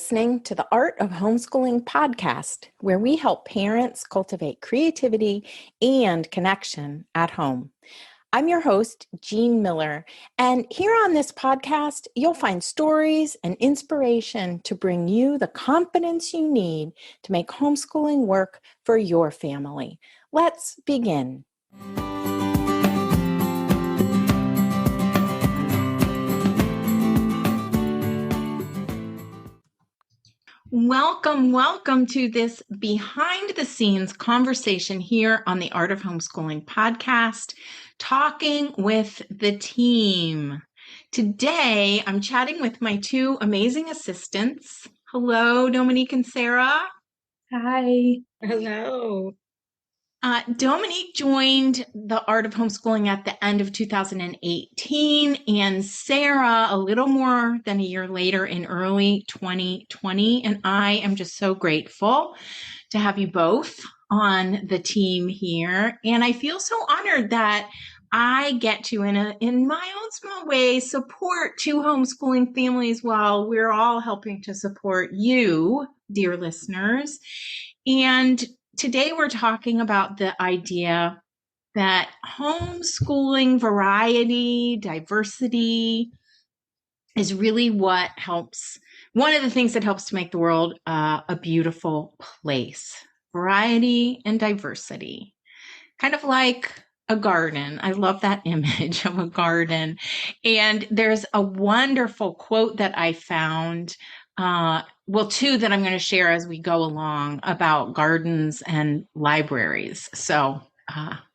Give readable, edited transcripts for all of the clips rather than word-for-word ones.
listening to the Art of Homeschooling podcast, where we help parents cultivate creativity and connection at home. I'm your host, Jean Miller, and here on this podcast, you'll find stories and inspiration to bring you the confidence you need to make homeschooling work for your family. Let's begin. Welcome to this behind the scenes conversation here on the Art of Homeschooling podcast, talking with the team. Today, I'm chatting with my two amazing assistants. Hello, Dominique and Sarah. Hi. Hello. Dominique joined the Art of Homeschooling at the end of 2018, and Sarah a little more than a year later in early 2020. And I am just so grateful to have you both on the team here. And I feel so honored that I get to, in my own small way, support two homeschooling families while we're all helping to support you, dear listeners. And today we're talking about the idea that homeschooling variety, diversity is really what helps, one of the things that helps to make the world a beautiful place. Variety and diversity, kind of like a garden. I love that image of a garden. And there's a wonderful quote that I found, two that I'm going to share as we go along about gardens and libraries. So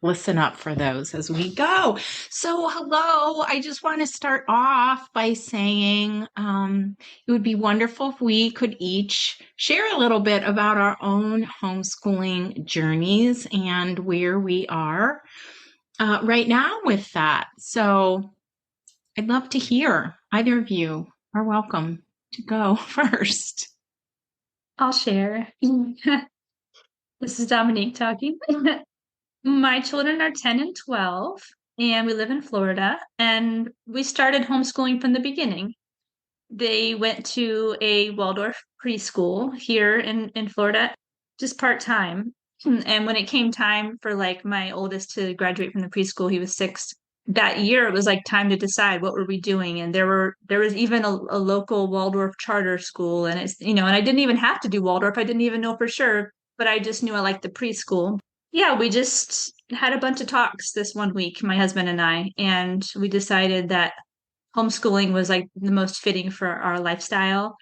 listen up for those as we go. So hello, I just want to start off by saying it would be wonderful if we could each share a little bit about our own homeschooling journeys and where we are right now with that. So I'd love to hear. Either of you are welcome to go first. I'll share. This is Dominique talking. My children are 10 and 12, and we live in Florida, and we started homeschooling from the beginning. They went to a Waldorf preschool here in Florida, just part-time. And when it came time for my oldest to graduate from the preschool, he was 6. That year, it was time to decide what were we doing. And there was even a local Waldorf charter school. And and I didn't even have to do Waldorf. I didn't even know for sure, but I just knew I liked the preschool. Yeah, we just had a bunch of talks this one week, my husband and I, and we decided that homeschooling was the most fitting for our lifestyle.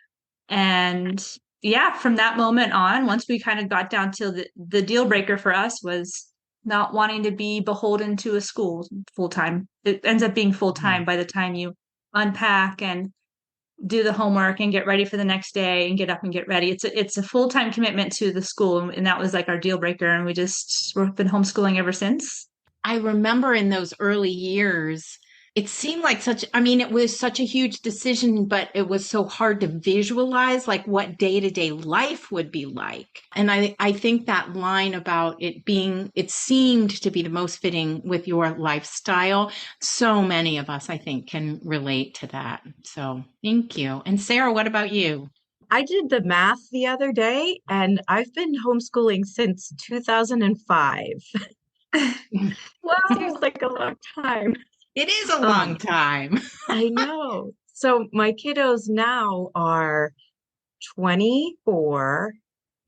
And yeah, from that moment on, once we kind of got down to the deal breaker for us was not wanting to be beholden to a school full time. It ends up being full time by the time you unpack and do the homework and get ready for the next day and get up and get ready. It's a full time commitment to the school, and that was our deal breaker. And we've been homeschooling ever since. I remember in those early years, it seemed like it was such a huge decision, but it was so hard to visualize what day-to-day life would be like. And I think that line about it seemed to be the most fitting with your lifestyle. So many of us, I think, can relate to that. So thank you. And Sarah, what about you? I did the math the other day, and I've been homeschooling since 2005. Wow. Seems like a long time. It is a long time. I know. So my kiddos now are 24,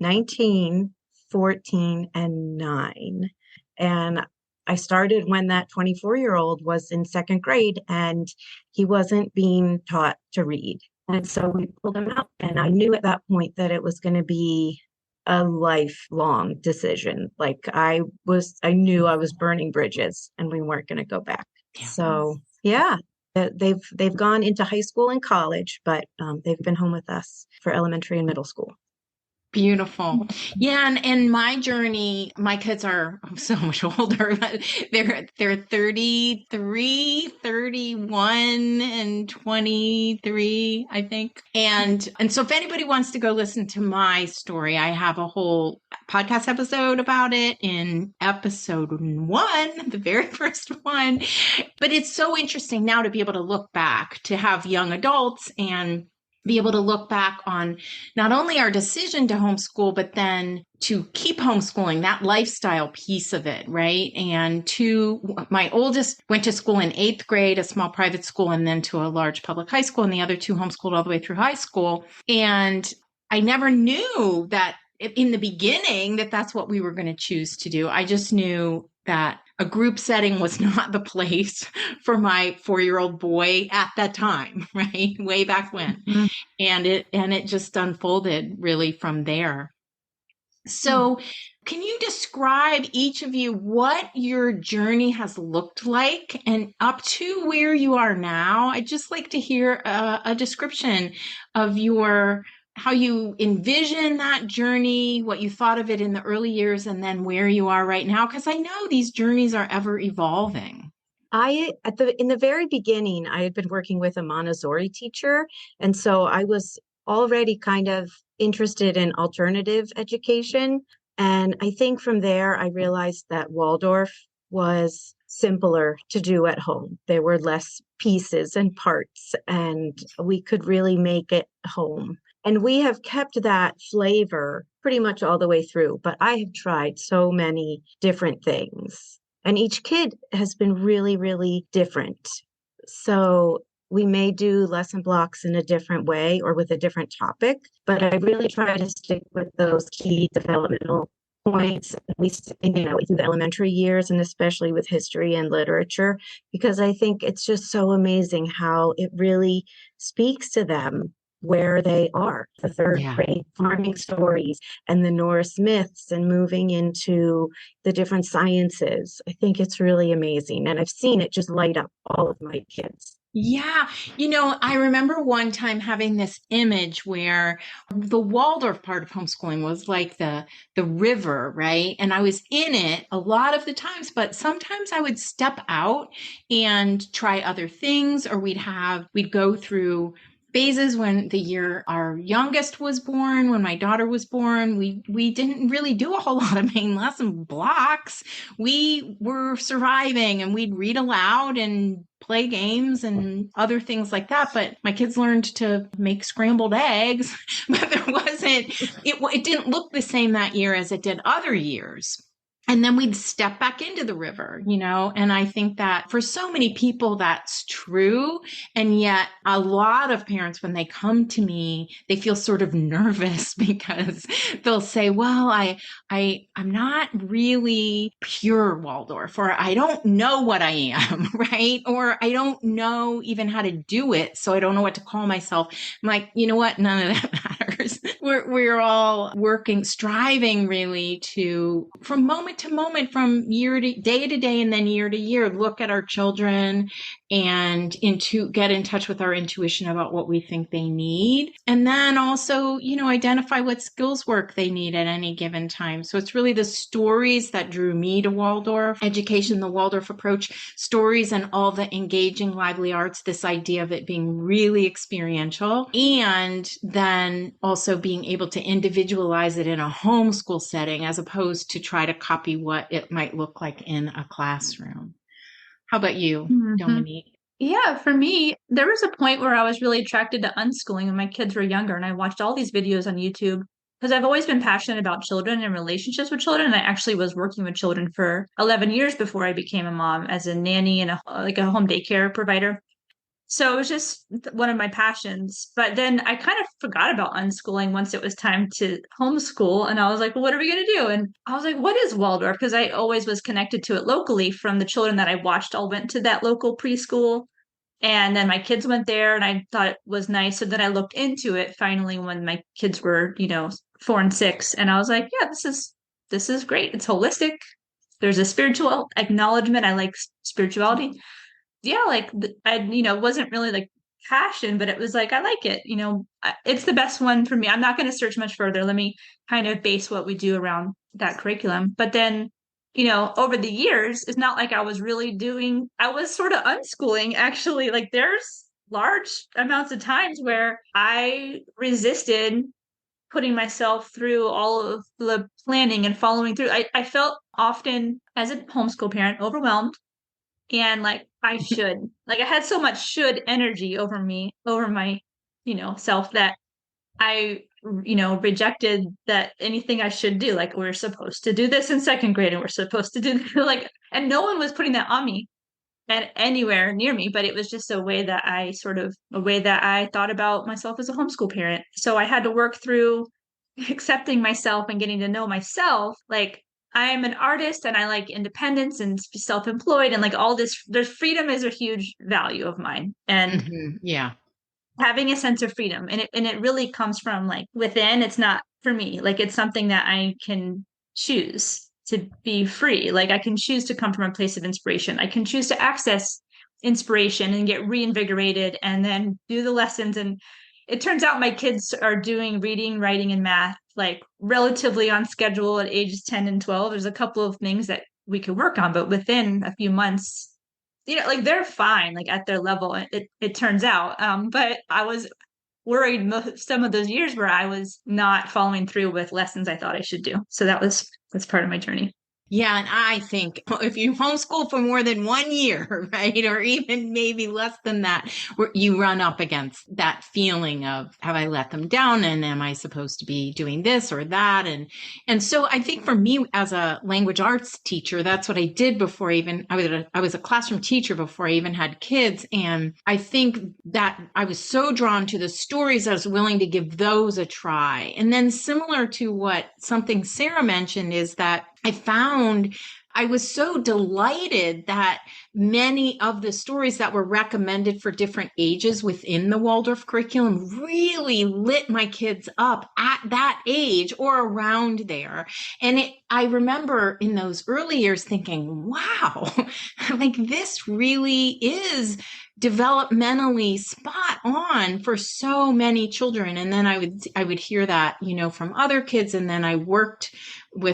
19, 14, and 9. And I started when that 24-year-old was in 2nd grade, and he wasn't being taught to read. And so we pulled him out, and I knew at that point that it was going to be a lifelong decision. I knew I was burning bridges, and we weren't going to go back. Yeah. So yeah, they've gone into high school and college, but they've been home with us for elementary and middle school. Beautiful. Yeah. And my journey, my kids are so much older, but they're 33, 31, and 23, I think. And so if anybody wants to go listen to my story, I have a whole podcast episode about it in episode 1, the very first one. But it's so interesting now to be able to look back, to have young adults and be able to look back on not only our decision to homeschool, but then to keep homeschooling, that lifestyle piece of it, right? And my oldest went to school in 8th grade, a small private school, and then to a large public high school, and the other two homeschooled all the way through high school. And I never knew that in the beginning that that's what we were going to choose to do. I just knew that a group setting was not the place for my 4-year-old boy at that time, right? Way back when. Mm-hmm. And it just unfolded really from there. So can you describe, each of you, what your journey has looked like and up to where you are now? I'd just like to hear a description of how you envision that journey, what you thought of it in the early years, and then where you are right now, because I know these journeys are ever evolving. In the very beginning, I had been working with a Montessori teacher, and so I was already kind of interested in alternative education. And I think from there, I realized that Waldorf was simpler to do at home. There were less pieces and parts, and we could really make it home. And we have kept that flavor pretty much all the way through, but I have tried so many different things. And each kid has been really, really different. So we may do lesson blocks in a different way or with a different topic, but I really try to stick with those key developmental points, at least, through the elementary years, and especially with history and literature, because I think it's just so amazing how it really speaks to them where they are. The third grade farming stories and the Norse myths and moving into the different sciences. I think it's really amazing. And I've seen it just light up all of my kids. Yeah. I remember one time having this image where the Waldorf part of homeschooling was like the river, right? And I was in it a lot of the times, but sometimes I would step out and try other things, or we'd go through phases. When the year our youngest was born, when my daughter was born, we didn't really do a whole lot of main lesson blocks. We were surviving, and we'd read aloud and play games and other things like that. But my kids learned to make scrambled eggs, but it didn't look the same that year as it did other years. And then we'd step back into the river, and I think that for so many people, that's true. And yet a lot of parents, when they come to me, they feel sort of nervous because they'll say, well, I'm not really pure Waldorf, or I don't know what I am, right? Or I don't know even how to do it, so I don't know what to call myself. I'm like, you know what? None of that matters. We're all striving really to, from moment to moment, from day to day, and then year to year, look at our children and get in touch with our intuition about what we think they need. And then also, identify what skills work they need at any given time. So it's really the stories that drew me to Waldorf education, the Waldorf approach, stories and all the engaging lively arts, this idea of it being really experiential, and then also being able to individualize it in a homeschool setting as opposed to try to copy what it might look like in a classroom. How about you, Dominique? Yeah, for me, there was a point where I was really attracted to unschooling when my kids were younger, and I watched all these videos on YouTube because I've always been passionate about children and relationships with children. And I actually was working with children for 11 years before I became a mom as a nanny and a home daycare provider. So it was just one of my passions. But then I kind of forgot about unschooling once it was time to homeschool. And I was like, well, what are we going to do? And I was like, what is Waldorf? Because I always was connected to it locally from the children that I watched all went to that local preschool. And then my kids went there and I thought it was nice. So then I looked into it finally when my kids were, 4 and 6. And I was like, yeah, this is great. It's holistic. There's a spiritual acknowledgement. I like spirituality. Yeah, I wasn't really like passion, but it was like, I like it. It's the best one for me. I'm not going to search much further. Let me kind of base what we do around that curriculum. But then, over the years, it's not like I was sort of unschooling actually. Like there's large amounts of times where I resisted putting myself through all of the planning and following through. I felt often as a homeschool parent overwhelmed. And I had so much should energy over me, over my, self that I, rejected that anything I should do. Like, we're supposed to do this in second grade and we're supposed to do and no one was putting that on me and anywhere near me, but it was just a way that I thought about myself as a homeschool parent. So I had to work through accepting myself and getting to know myself. Like, I'm an artist and I like independence and self-employed and like all this. There's freedom is a huge value of mine. And Yeah. having a sense of freedom. And it really comes from like within. It's not for me. Like, it's something that I can choose to be free. Like, I can choose to come from a place of inspiration. I can choose to access inspiration and get reinvigorated and then do the lessons. And it turns out my kids are doing reading, writing, and math like relatively on schedule at ages 10 and 12. There's a couple of things that we could work on, but within a few months, like they're fine, like at their level, it turns out. But I was worried some of those years where I was not following through with lessons I thought I should do. So that's part of my journey. Yeah, and I think if you homeschool for more than 1 year, right, or even maybe less than that, you run up against that feeling of, have I let them down? And am I supposed to be doing this or that? And so I think for me as a language arts teacher, that's what I did before I was a classroom teacher before I even had kids. And I think that I was so drawn to the stories, I was willing to give those a try. And then similar to what something Sarah mentioned is that I found I was so delighted that many of the stories that were recommended for different ages within the Waldorf curriculum really lit my kids up at that age or around there. And I remember in those early years thinking, wow, like this really is developmentally spot on for so many children. And then I would hear that, from other kids. And then I worked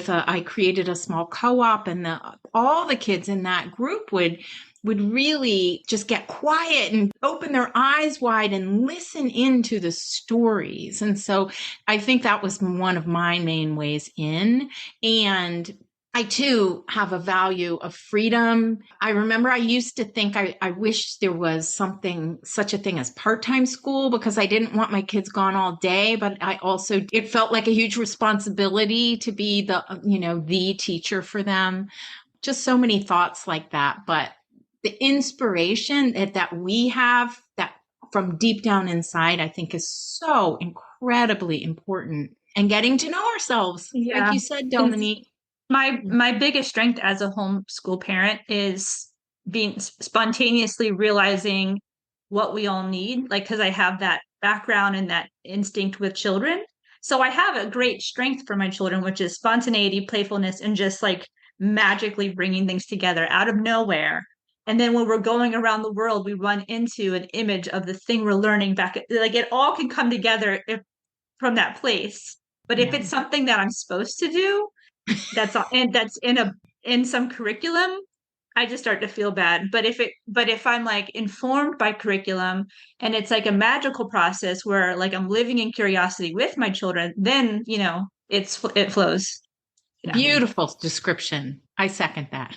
I created a small co-op, and all the kids in that group would really just get quiet and open their eyes wide and listen into the stories. And so I think that was one of my main ways in. And I too have a value of freedom. I remember I used to think I wish there was such a thing as part-time school, because I didn't want my kids gone all day, but it felt like a huge responsibility to be the teacher for them. Just so many thoughts like that. But the inspiration that we have that from deep down inside, I think is so incredibly important. And getting to know ourselves, like you said, Dominique. My biggest strength as a homeschool parent is being spontaneously realizing what we all need, like, because I have that background and that instinct with children. So I have a great strength for my children, which is spontaneity, playfulness, and just like magically bringing things together out of nowhere. And then when we're going around the world, we run into an image of the thing we're learning back. Like, it all can come together from that place. But if it's something that I'm supposed to do, that's in some curriculum, I just start to feel bad. But if I'm like informed by curriculum and it's like a magical process where like I'm living in curiosity with my children, then it flows. Yeah. Beautiful description. I second that.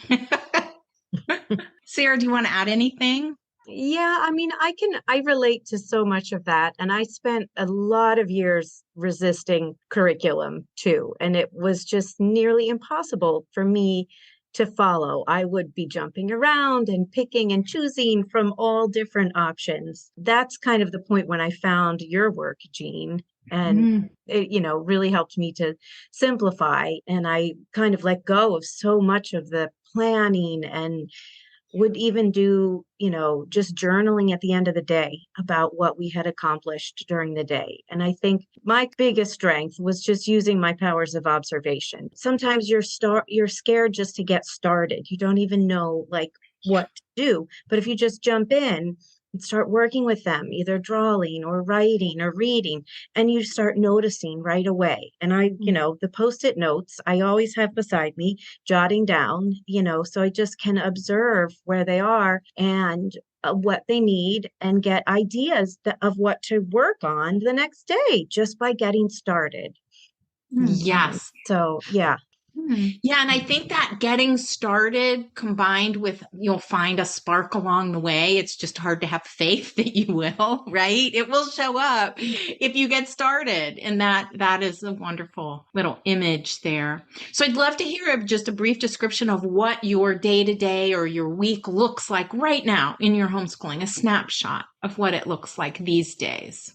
Sarah, do you want to add anything? Yeah, I mean, I relate to so much of that. And I spent a lot of years resisting curriculum too. And it was just nearly impossible for me to follow. I would be jumping around and picking and choosing from all different options. That's kind of the point when I found your work, Jean. And it, really helped me to simplify. And I kind of let go of so much of the planning and would even do, just journaling at the end of the day about what we had accomplished during the day. And I think my biggest strength was just using my powers of observation. Sometimes you're scared just to get started. You don't even know like what to do. But if you just jump in and start working with them, either drawing or writing or reading, and you start noticing right away. And the Post-it notes, I always have beside me, jotting down, so I just can observe where they are and what they need and get ideas of what to work on the next day just by getting started. Yes. So, yeah. Yeah, and I think that getting started combined with you'll find a spark along the way. It's just hard to have faith that you will, right? It will show up if you get started. And that is a wonderful little image there. So I'd love to hear just a brief description of what your day-to-day or your week looks like right now in your homeschooling, a snapshot of what it looks like these days.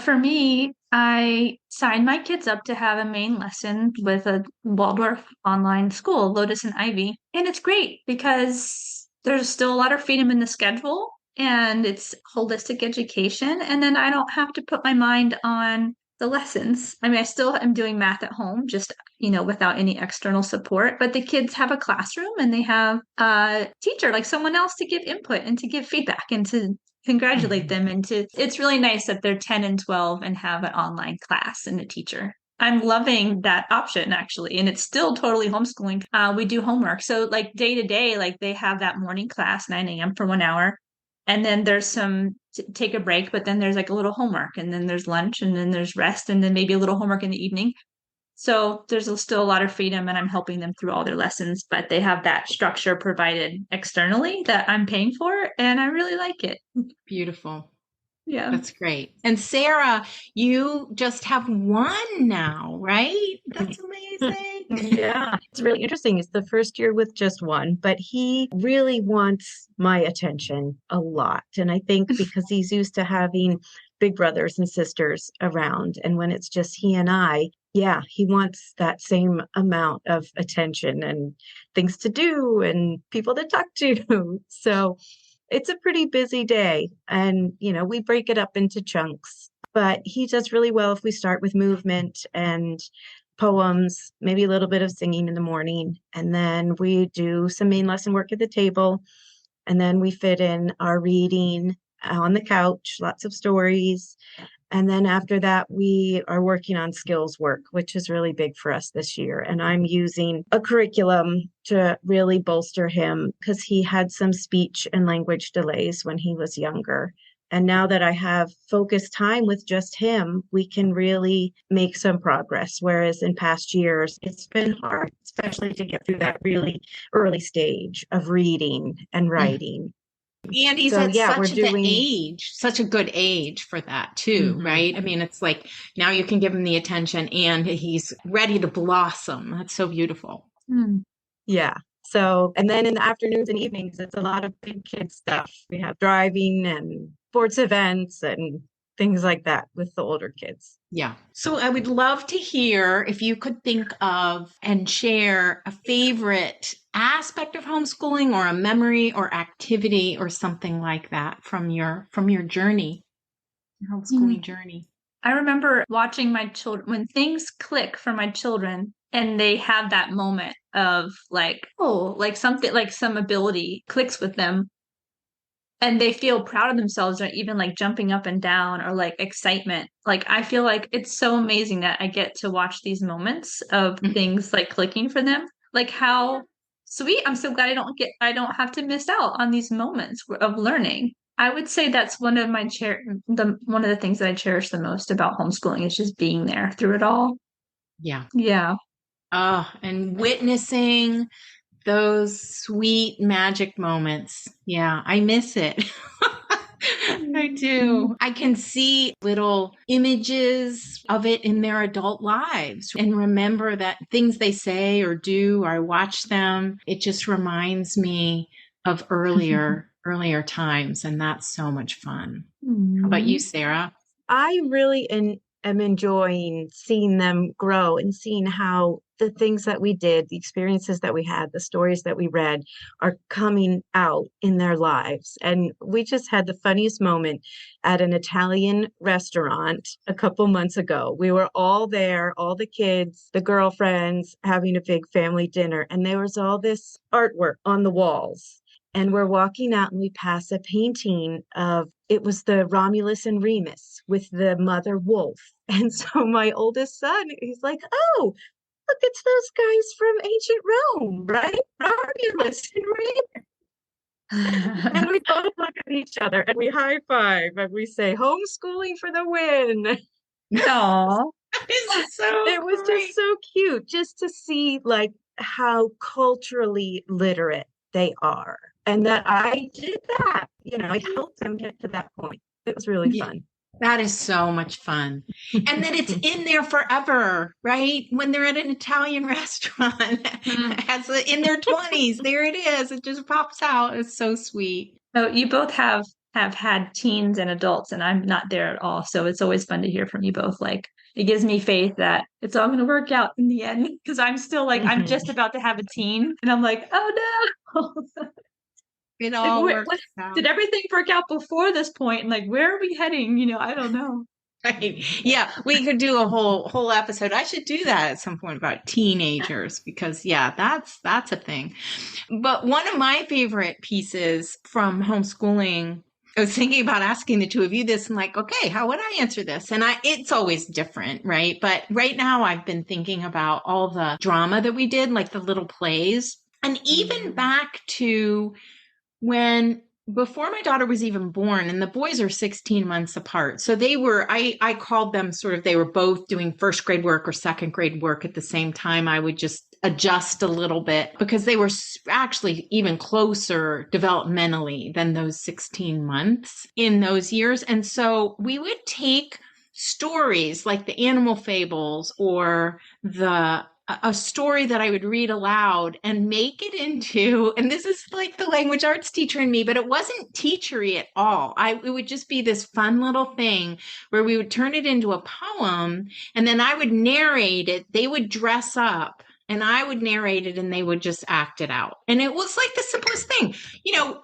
For me, I signed my kids up to have a main lesson with a Waldorf online school, Lotus and Ivy. And it's great because there's still a lot of freedom in the schedule and it's holistic education. And then I don't have to put my mind on the lessons. I mean, I still am doing math at home, just, without any external support, but the kids have a classroom and they have a teacher, like someone else to give input and to give feedback and to congratulate them it's really nice that they're 10 and 12 and have an online class and a teacher. I'm loving that option actually, and it's still totally homeschooling. We do homework, so like day to day, like they have that morning class 9 a.m. for 1 hour, and then there's some take a break, but then there's like a little homework, and then there's lunch, and then there's rest, and then maybe a little homework in the evening. So there's still a lot of freedom and I'm helping them through all their lessons, but they have that structure provided externally that I'm paying for and I really like it. Beautiful. Yeah. That's great. And Sarah, you just have one now, right? That's amazing. Yeah, it's really interesting. It's the first year with just one, but he really wants my attention a lot. And I think because he's used to having big brothers and sisters around, and when it's just he and I, yeah, he wants that same amount of attention and things to do and people to talk to. So it's a pretty busy day. And, we break it up into chunks, but he does really well if we start with movement and poems, maybe a little bit of singing in the morning. And then we do some main lesson work at the table. And then we fit in our reading on the couch, lots of stories. And then after that, we are working on skills work, which is really big for us this year. And I'm using a curriculum to really bolster him because he had some speech and language delays when he was younger. And now that I have focused time with just him, we can really make some progress. Whereas in past years, it's been hard, especially to get through that really early stage of reading and writing. And he's at such a good age for that too, right? I mean, it's like now you can give him the attention and he's ready to blossom. That's so beautiful. Yeah. So, and then in the afternoons and evenings, it's a lot of big kid stuff. We have driving and sports events and things like that with the older kids. Yeah. So I would love to hear if you could think of and share a favorite aspect of homeschooling or a memory or activity or something like that from your journey, your homeschooling journey. I remember watching my children when things click for my children and they have that moment of like, oh, like something like some ability clicks with them. And they feel proud of themselves or even like jumping up and down or like excitement. Like I feel like it's so amazing that I get to watch these moments of things like clicking for them. Like how sweet. I'm so glad I don't have to miss out on these moments of learning. I would say that's one of my one of the things that I cherish the most about homeschooling is just being there through it all. Yeah. Yeah. And witnessing those sweet magic moments. Yeah, I miss it. I do. I can see little images of it in their adult lives and remember that things they say or do, or I watch them. It just reminds me of earlier times. And that's so much fun. How about you, Sarah? I really am enjoying seeing them grow and seeing how the things that we did, the experiences that we had, the stories that we read are coming out in their lives. And we just had the funniest moment at an Italian restaurant a couple months ago. We were all there, all the kids, the girlfriends, having a big family dinner. And there was all this artwork on the walls. And we're walking out and we pass a painting of, it was the Romulus and Remus with the mother wolf. And so my oldest son, he's like, oh, look, it's those guys from ancient Rome, right? Romulus and Remus. And we both look at each other and we high five and we say, homeschooling for the win. Aww. It was just so cute just to see like how culturally literate they are. And that I did that, I helped them get to that point. It was really Yeah. fun. That is so much fun. And that it's in there forever, right? When they're at an Italian restaurant in their 20s, there it is. It just pops out. It's so sweet. So you both have had teens and adults, and I'm not there at all. So it's always fun to hear from you both. Like it gives me faith that it's all going to work out in the end. Because I'm still like I'm just about to have a teen, and I'm like, oh no. It Like, all works out. did everything work out before this point? And like, where are we heading? I don't know. Right. Yeah, we could do a whole episode. I should do that at some point about teenagers because that's a thing. But one of my favorite pieces from homeschooling, I was thinking about asking the two of you this and like, okay, how would I answer this? And it's always different, right? But right now I've been thinking about all the drama that we did, like the little plays, and even back to before my daughter was even born, and the boys are 16 months apart. So I called them they were both doing first grade work or second grade work at the same time. I would just adjust a little bit because they were actually even closer developmentally than those 16 months in those years. And so we would take stories like the animal fables or a story that I would read aloud and make it into, and this is like the language arts teacher in me, but it wasn't teachery at all. It would just be this fun little thing where we would turn it into a poem and then I would narrate it. They would dress up and I would narrate it and they would just act it out. And it was like the simplest thing,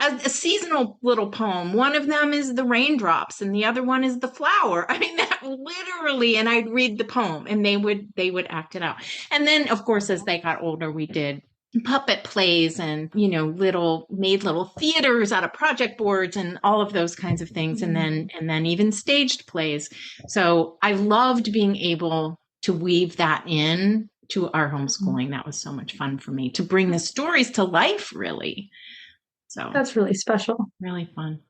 a seasonal little poem. One of them is the raindrops and the other one is the flower. I mean, that literally, and I'd read the poem and they would act it out. And then of course, as they got older, we did puppet plays and, made little theaters out of project boards and all of those kinds of things. And then even staged plays. So I loved being able to weave that in to our homeschooling. That was so much fun for me to bring the stories to life, really. So that's really special. Really fun.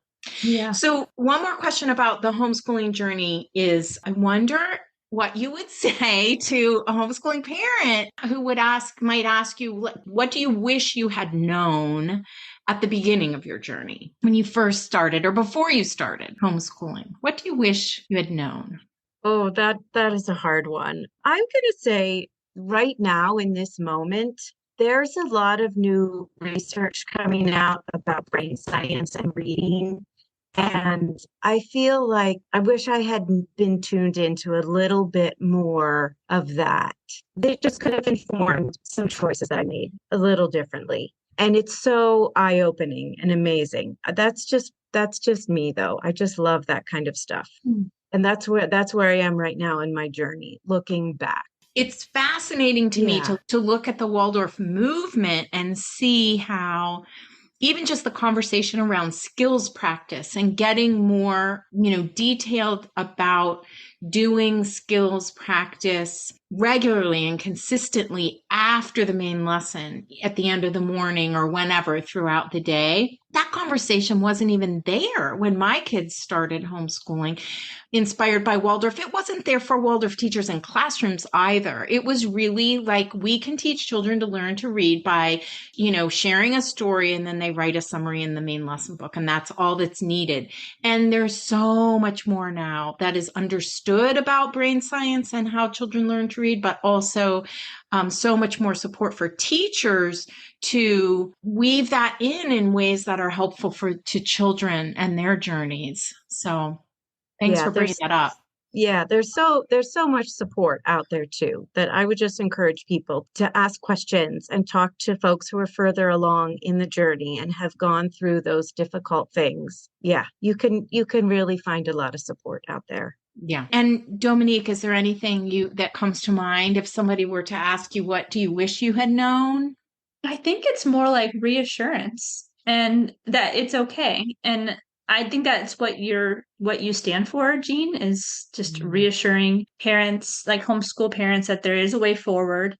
Yeah. So one more question about the homeschooling journey is I wonder what you would say to a homeschooling parent who might ask you, what do you wish you had known at the beginning of your journey when you first started or before you started homeschooling? What do you wish you had known? Oh, that is a hard one. I'm going to say right now in this moment, there's a lot of new research coming out about brain science and reading. And I feel like I wish I had been tuned into a little bit more of that. They just could have informed some choices I made a little differently. And it's so eye-opening and amazing. That's just me though. I just love that kind of stuff. And that's where I am right now in my journey, looking back. It's fascinating to me to look at the Waldorf movement and see how even just the conversation around skills practice and getting more, detailed about doing skills practice regularly and consistently after the main lesson at the end of the morning or whenever throughout the day. That conversation wasn't even there when my kids started homeschooling, inspired by Waldorf. It wasn't there for Waldorf teachers in classrooms either. It was really like we can teach children to learn to read by, sharing a story and then they write a summary in the main lesson book. And that's all that's needed. And there's so much more now that is understood about brain science and how children learn to read, but also so much more support for teachers to weave that in ways that are helpful to children and their journeys. So thanks for bringing that up. Yeah, there's so much support out there too, that I would just encourage people to ask questions and talk to folks who are further along in the journey and have gone through those difficult things. Yeah, you can really find a lot of support out there. Yeah. And Dominique, is there anything that comes to mind if somebody were to ask you, what do you wish you had known? I think it's more like reassurance and that it's okay. And I think that's what you stand for, Jean, is just reassuring parents, like homeschool parents, that there is a way forward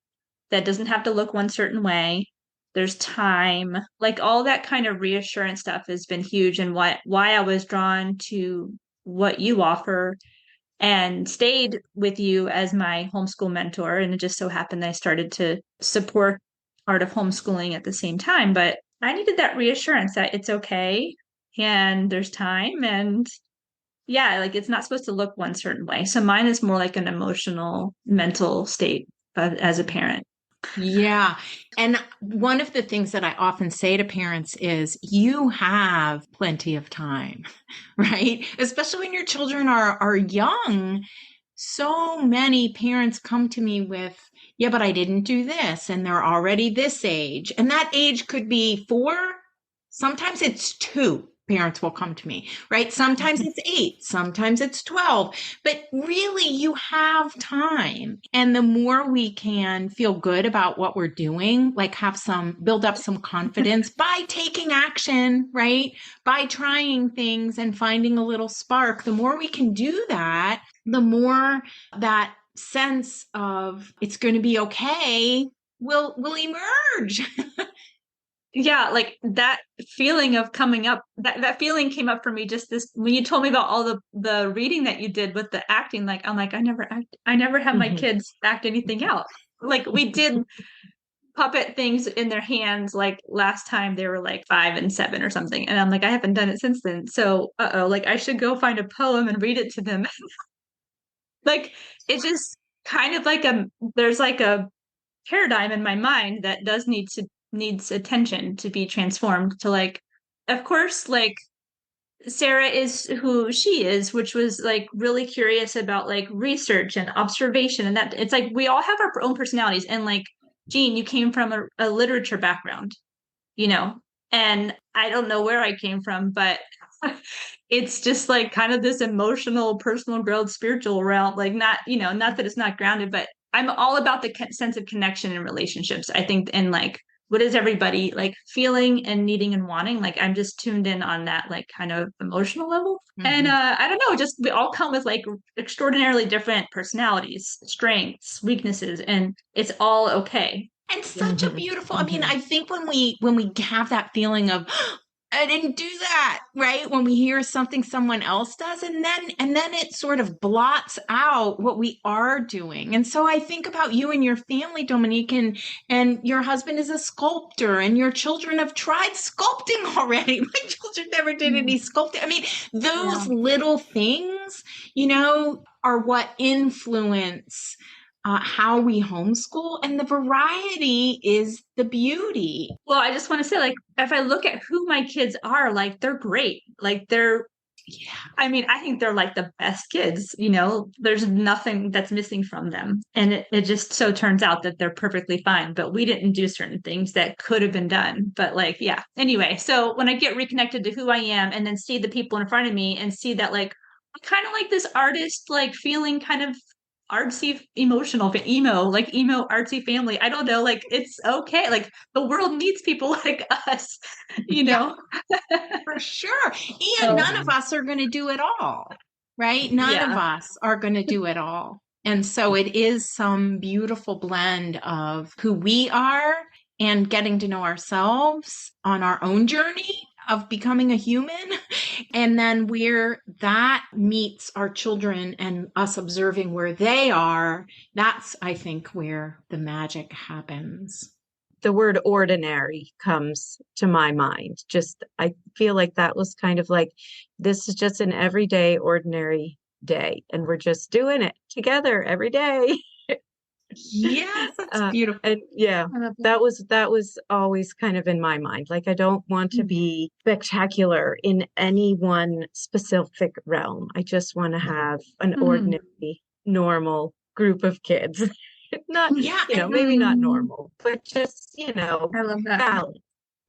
that doesn't have to look one certain way. There's time, like all that kind of reassurance stuff has been huge, and why I was drawn to what you offer and stayed with you as my homeschool mentor. And it just so happened that I started to support art of homeschooling at the same time, but I needed that reassurance that it's okay and there's time, and yeah, like it's not supposed to look one certain way. So mine is more like an emotional, mental state as a parent. Yeah. And one of the things that I often say to parents is you have plenty of time, right? Especially when your children are young. So many parents come to me with, yeah, but I didn't do this, and they're already this age. And that age could be 4. Sometimes it's 2. Parents will come to me, right? Sometimes it's 8, sometimes it's 12, but really you have time. And the more we can feel good about what we're doing, like build up some confidence by taking action, right? By trying things and finding a little spark, the more we can do that, the more that sense of it's going to be okay will emerge. Yeah, like that feeling of coming up, that feeling came up for me just this when you told me about all the reading that you did with the acting. Like I'm like, I never have my kids act anything out. Like we did puppet things in their hands like last time they were like 5 and 7 or something. And I'm like, I haven't done it since then. So like I should go find a poem and read it to them. Like it's just kind of like there's like a paradigm in my mind that does needs attention to be transformed to like, of course, like Sarah is who she is, which was like really curious about like research and observation, and that it's like we all have our own personalities. And like Jean, you came from a literature background, you know, and I don't know where I came from, but it's just like kind of this emotional, personal growth, spiritual realm. Like not, you know, not that it's not grounded, but I'm all about the sense of connection in relationships. I think, and like, what is everybody like feeling and needing and wanting? Like, I'm just tuned in on that, like, kind of emotional level. And I don't know, just we all come with like extraordinarily different personalities, strengths, weaknesses, and it's all okay. And such a beautiful, I mean, I think when we have that feeling of I didn't do that, right? When we hear something someone else does, and then it sort of blots out what we are doing. And so I think about you and your family, Dominique, and your husband is a sculptor, and your children have tried sculpting already. My children never did any sculpting. I mean, those little things, you know, are what influence how we homeschool, and the variety is the beauty. Well, I just want to say, like, if I look at who my kids are, like, they're great. Like, I mean, I think they're like the best kids, you know, there's nothing that's missing from them. And it just so turns out that they're perfectly fine, but we didn't do certain things that could have been done. But like, yeah. Anyway, so when I get reconnected to who I am and then see the people in front of me and see that, like, I'm kind of like this artist, like feeling kind of artsy, emotional, emo, artsy family. I don't know, like it's okay. Like the world needs people like us, you know? For sure. And none of us are going to do it all, right? None of us are going to do it all. And so it is some beautiful blend of who we are and getting to know ourselves on our own journey of becoming a human. And then where that meets our children and us observing where they are, that's, I think, where the magic happens. The word ordinary comes to my mind. Just, I feel like that was kind of like, this is just an everyday, ordinary day, and we're just doing it together every day. Yes, that's beautiful. And yeah, that was always kind of in my mind. Like, I don't want to be spectacular in any one specific realm. I just want to have an ordinary, normal group of kids. Not, you know, maybe not normal, but just, you know, I love that.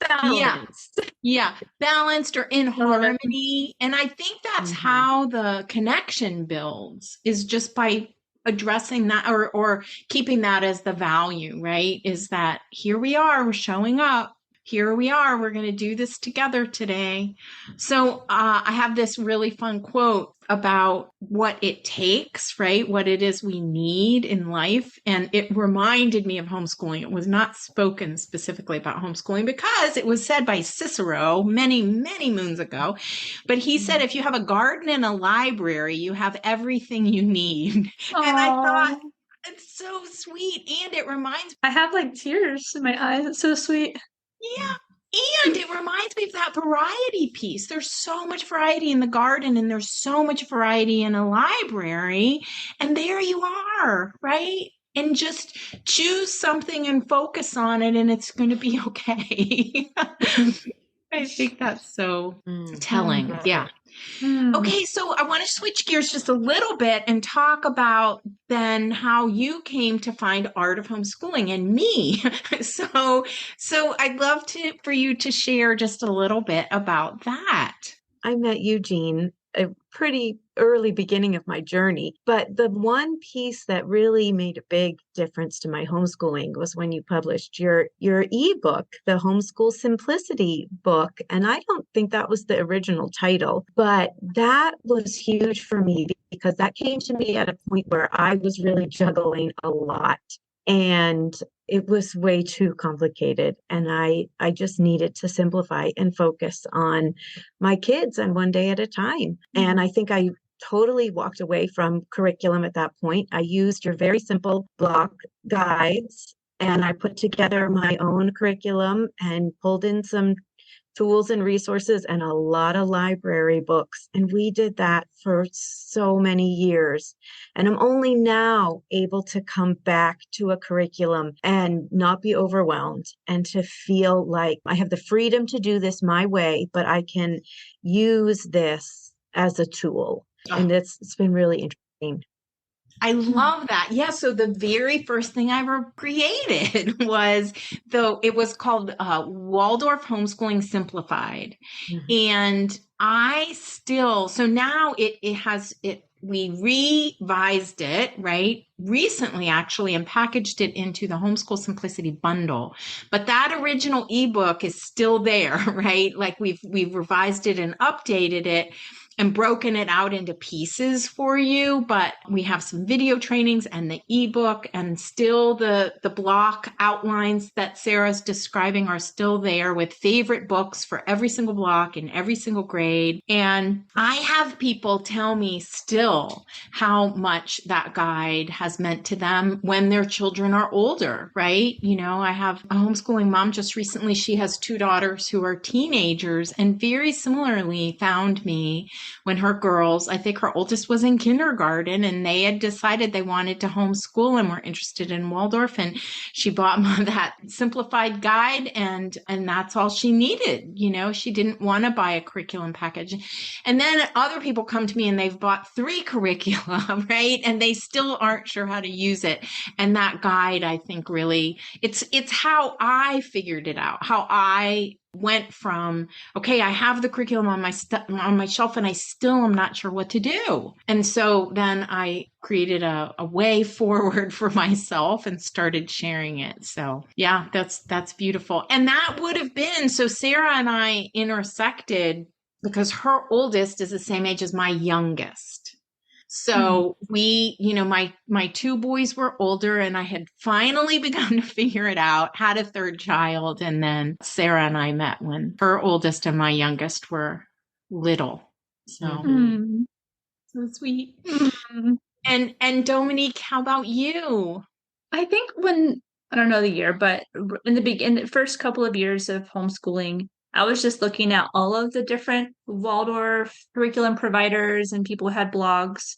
Balanced. Yeah, balanced or in harmony. And I think that's how the connection builds, is just by addressing that or keeping that as the value, right? Is that here we are, we're showing up. Here we are, we're going to do this together today. So I have this really fun quote about what it takes, right? What it is we need in life. And it reminded me of homeschooling. It was not spoken specifically about homeschooling because it was said by Cicero many, many moons ago. But he said, if you have a garden and a library, you have everything you need. And I thought, It's so sweet. And it reminds I have like tears in my eyes. It's so sweet. Yeah. And it reminds me of that variety piece. There's so much variety in the garden and there's so much variety in a library. And there you are, right? And just choose something and focus on it and it's going to be okay. I think that's so telling. Yeah. Okay, so I want to switch gears just a little bit and talk about then how you came to find Art of Homeschooling and me. So I'd love for you to share just a little bit about that. I met Eugene a pretty early beginning of my journey, but the one piece that really made a big difference to my homeschooling was when you published your ebook, the Homeschool Simplicity book. And I don't think that was the original title, but that was huge for me because that came to me at a point where I was really juggling a lot. And it was way too complicated. And I just needed to simplify and focus on my kids and one day at a time. And I think I totally walked away from curriculum at that point. I used your very simple block guides and I put together my own curriculum and pulled in some tools and resources and a lot of library books. And we did that for so many years. And I'm only now able to come back to a curriculum and not be overwhelmed and to feel like I have the freedom to do this my way, but I can use this as a tool. And it's been really interesting. I love that. Yeah. So the very first thing I ever created it was called Waldorf Homeschooling Simplified. Mm-hmm. And so now we revised it, right? Recently, actually, and packaged it into the Homeschool Simplicity bundle. But that original ebook is still there, right? Like we've revised it and updated it and broken it out into pieces for you, but we have some video trainings and the ebook and still the block outlines that Sarah's describing are still there with favorite books for every single block in every single grade. And I have people tell me still how much that guide has meant to them when their children are older, right? You know, I have a homeschooling mom just recently, she has 2 daughters who are teenagers and very similarly found me when her girls, I think her oldest was in kindergarten and they had decided they wanted to homeschool and were interested in Waldorf. And she bought that simplified guide and that's all she needed. You know, she didn't want to buy a curriculum package. And then other people come to me and they've bought 3 curricula, right? And they still aren't sure how to use it. And that guide, I think really, it's how I figured it out, how I went from, okay, I have the curriculum on my shelf and I still am not sure what to do. And so then I created a way forward for myself and started sharing it. So yeah, that's beautiful. And that would have been, so Sarah and I intersected because her oldest is the same age as my youngest. So we, you know, my 2 boys were older and I had finally begun to figure it out, had a 3rd child. And then Sarah and I met when her oldest and my youngest were little. So, so sweet. And Dominique, how about you? I think I don't know the year, but in the first couple of years of homeschooling, I was just looking at all of the different Waldorf curriculum providers and people who had blogs.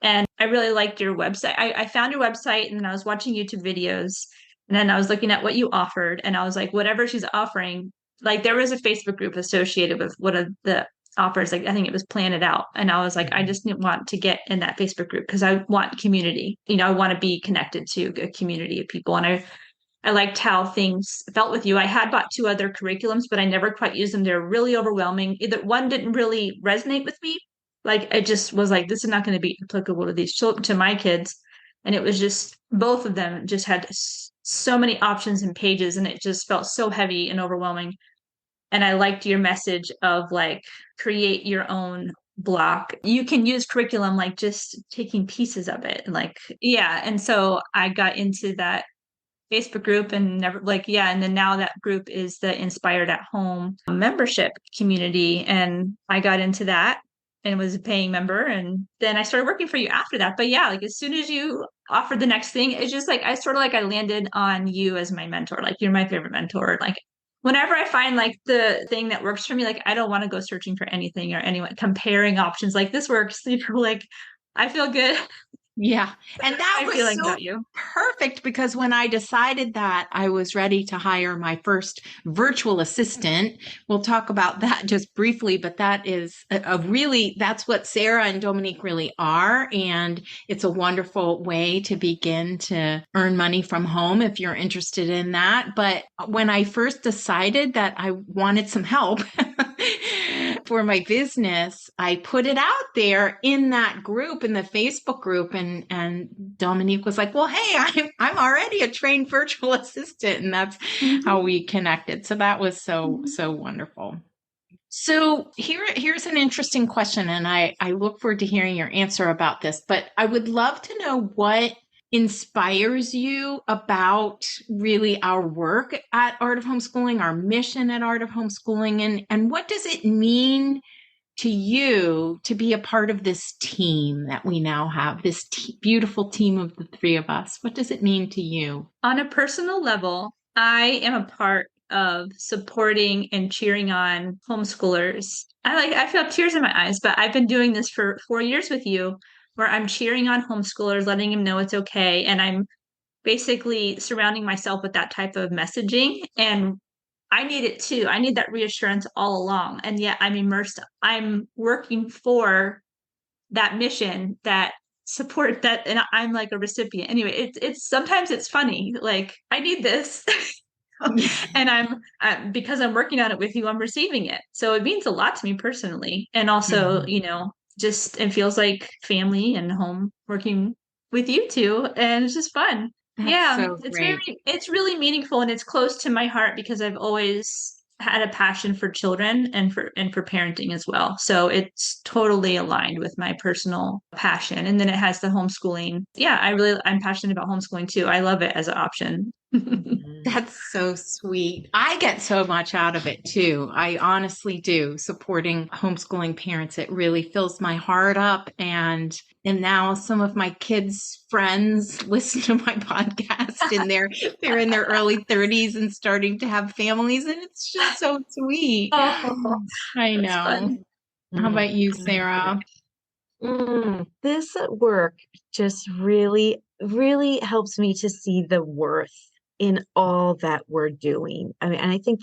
And I really liked your website. I found your website and then I was watching YouTube videos and then I was looking at what you offered and I was like, whatever she's offering, like there was a Facebook group associated with one of the offers. Like I think it was Plan It Out. And I was like, I just want to get in that Facebook group because I want community. You know, I want to be connected to a community of people. And I liked how things felt with you. I had bought 2 other curriculums, but I never quite used them. They're really overwhelming. Either one didn't really resonate with me. Like, I just was like, this is not going to be applicable to to my kids. And it was just, both of them just had so many options and pages, and it just felt so heavy and overwhelming. And I liked your message of like, create your own block. You can use curriculum, like just taking pieces of it. And like, yeah. And so I got into that Facebook group and and then now that group is the Inspired at Home membership community. And I got into that. and was a paying member. And then I started working for you after that. But yeah, like as soon as you offered the next thing, it's just like I landed on you as my mentor. Like you're my favorite mentor. Like whenever I find like the thing that works for me, like I don't want to go searching for anything or anyone comparing options. Like this works. You're like, I feel good. Yeah. And that I was feel like so about you. perfect because when I decided that I was ready to hire my first virtual assistant, we'll talk about that just briefly, but that is a really, that's what Sarah and Dominique really are. And it's a wonderful way to begin to earn money from home if you're interested in that. But when I first decided that I wanted some help, for my business, I put it out there in that group, in the Facebook group, and Dominique was like, "Well, hey, I'm already a trained virtual assistant," and that's how we connected. So that was so wonderful. So here's an interesting question, and I look forward to hearing your answer about this. But I would love to know what inspires you about really our work at Art of Homeschooling, our mission at Art of Homeschooling, and what does it mean to you to be a part of this team that we now have, this beautiful team of the three of us? What does it mean to you? On a personal level, I am a part of supporting and cheering on homeschoolers. I feel tears in my eyes, but I've been doing this for 4 years with you, where I'm cheering on homeschoolers, letting them know it's okay. And I'm basically surrounding myself with that type of messaging. And I need it too. I need that reassurance all along. And yet I'm immersed. I'm working for that mission, that support, that, and I'm like a recipient. Anyway, it's sometimes it's funny. Like I need this. And because I'm working on it with you, I'm receiving it. So it means a lot to me personally. And also, just it feels like family and home working with you two. And it's just fun. That's Yeah, so great. it's really meaningful and it's close to my heart because I've always had a passion for children and for parenting as well. So it's totally aligned with my personal passion. And then it has the homeschooling. Yeah, I'm passionate about homeschooling too. I love it as an option. That's so sweet. I get so much out of it too. I honestly do. Supporting homeschooling parents, it really fills my heart up. And now some of my kids' friends listen to my podcast and they're in their early 30s and starting to have families, and it's just so sweet. Oh, I that's know. fun. How about you, Sarah? This work just really, really helps me to see the worth in all that we're doing. I mean, and I think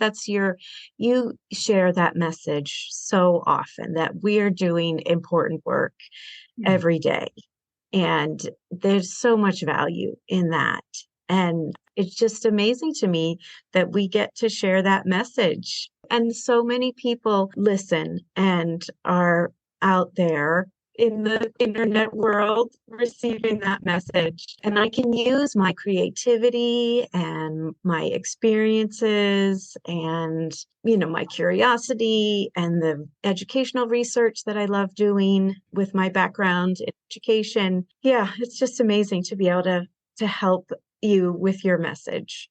you share that message so often that we're doing important work every day. And there's so much value in that. And it's just amazing to me that we get to share that message. And so many people listen and are out there in the internet world receiving that message. And I can use my creativity and my experiences and, my curiosity and the educational research that I love doing with my background in education. Yeah, it's just amazing to be able to help you with your message.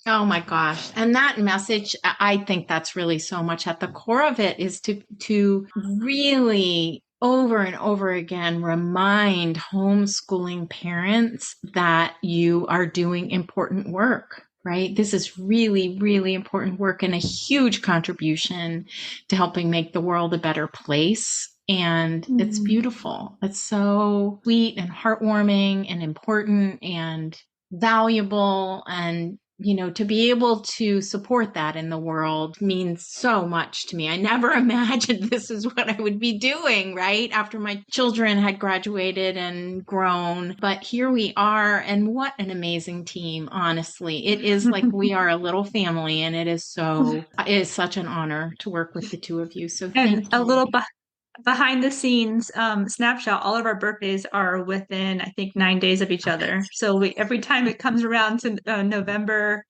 Oh my gosh. And that message, I think that's really so much at the core of it, is to really over and over again remind homeschooling parents that you are doing important work, right? This is really, really important work and a huge contribution to helping make the world a better place. And it's beautiful. It's so sweet and heartwarming and important and valuable. And to be able to support that in the world means so much to me. I never imagined this is what I would be doing, right? After my children had graduated and grown. But here we are. And what an amazing team, honestly. It is like we are a little family, and it is such an honor to work with the two of you. So thank And a you. little behind the scenes snapshot, all of our birthdays are within, I think, 9 days of each other. So every time it comes around to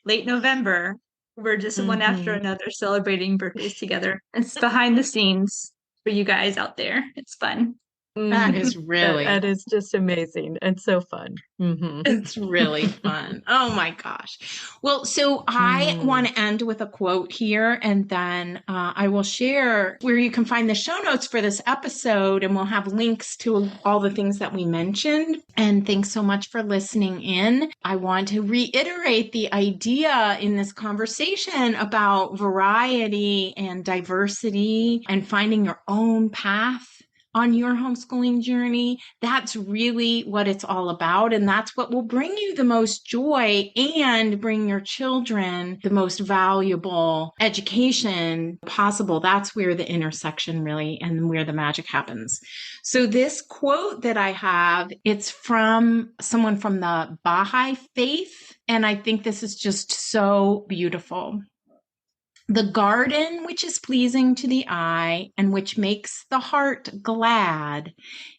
late November, we're just one after another celebrating birthdays together. It's behind the scenes for you guys out there. It's fun. That is really, that is just amazing and so fun. it's really fun. Oh my gosh. Well, so I want to end with a quote here, and then I will share where you can find the show notes for this episode, and we'll have links to all the things that we mentioned. And thanks so much for listening in. I want to reiterate the idea in this conversation about variety and diversity and finding your own path on your homeschooling journey. That's really what it's all about. And that's what will bring you the most joy and bring your children the most valuable education possible. That's where the intersection really and where the magic happens. So this quote that I have, it's from someone from the Baha'i faith. And I think this is just so beautiful. The garden which is pleasing to the eye and which makes the heart glad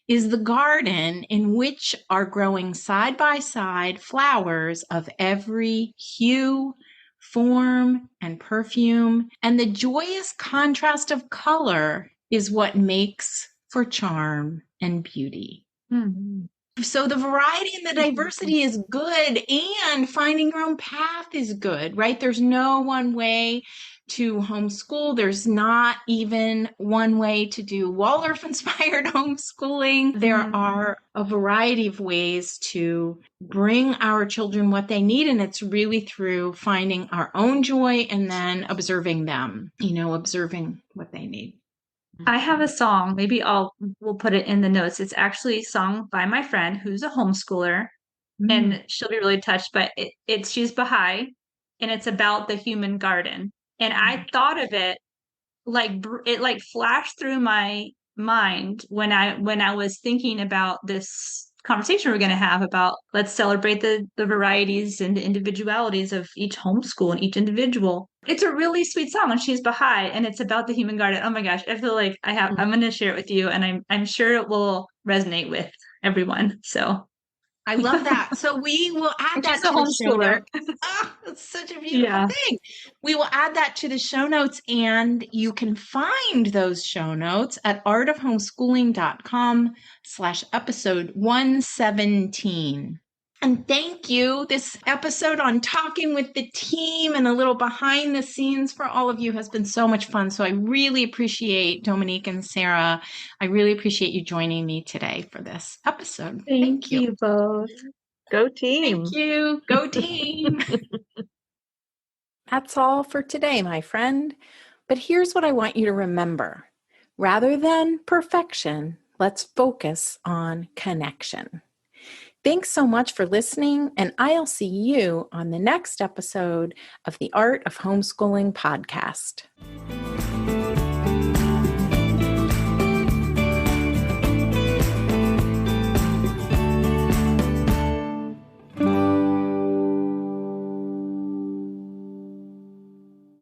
is the garden in which are growing side by side flowers of every hue, form, and perfume. And the joyous contrast of color is what makes for charm and beauty. Mm-hmm. So the variety and the diversity is good, and finding your own path is good, right? There's no one way to homeschool. There's not even one way to do Waldorf-Inspired homeschooling. There are a variety of ways to bring our children what they need, and it's really through finding our own joy and then observing them, observing what they need. I have a song. Maybe we'll put it in the notes. It's actually sung by my friend who's a homeschooler, and she'll be really touched. But she's Baha'i, and it's about the human garden. And I thought of it like flashed through my mind when I was thinking about this conversation we're going to have about let's celebrate the varieties and the individualities of each homeschool and each individual. It's a really sweet song, and she's Baha'i, and it's about the human garden. Oh my gosh, I feel like I'm going to share it with you, and I'm sure it will resonate with everyone. So I love that. So we will add that to the show notes. Oh, that's such a beautiful thing. We will add that to the show notes, and you can find those show notes at artofhomeschooling.com/episode 117. And thank you. This episode on talking with the team and a little behind the scenes for all of you has been so much fun. So I really appreciate Dominique and Sarah. I really appreciate you joining me today for this episode. Thank you both. Go team. Thank you. Go team. That's all for today, my friend. But here's what I want you to remember. Rather than perfection, let's focus on connection. Thanks so much for listening, and I'll see you on the next episode of the Art of Homeschooling podcast.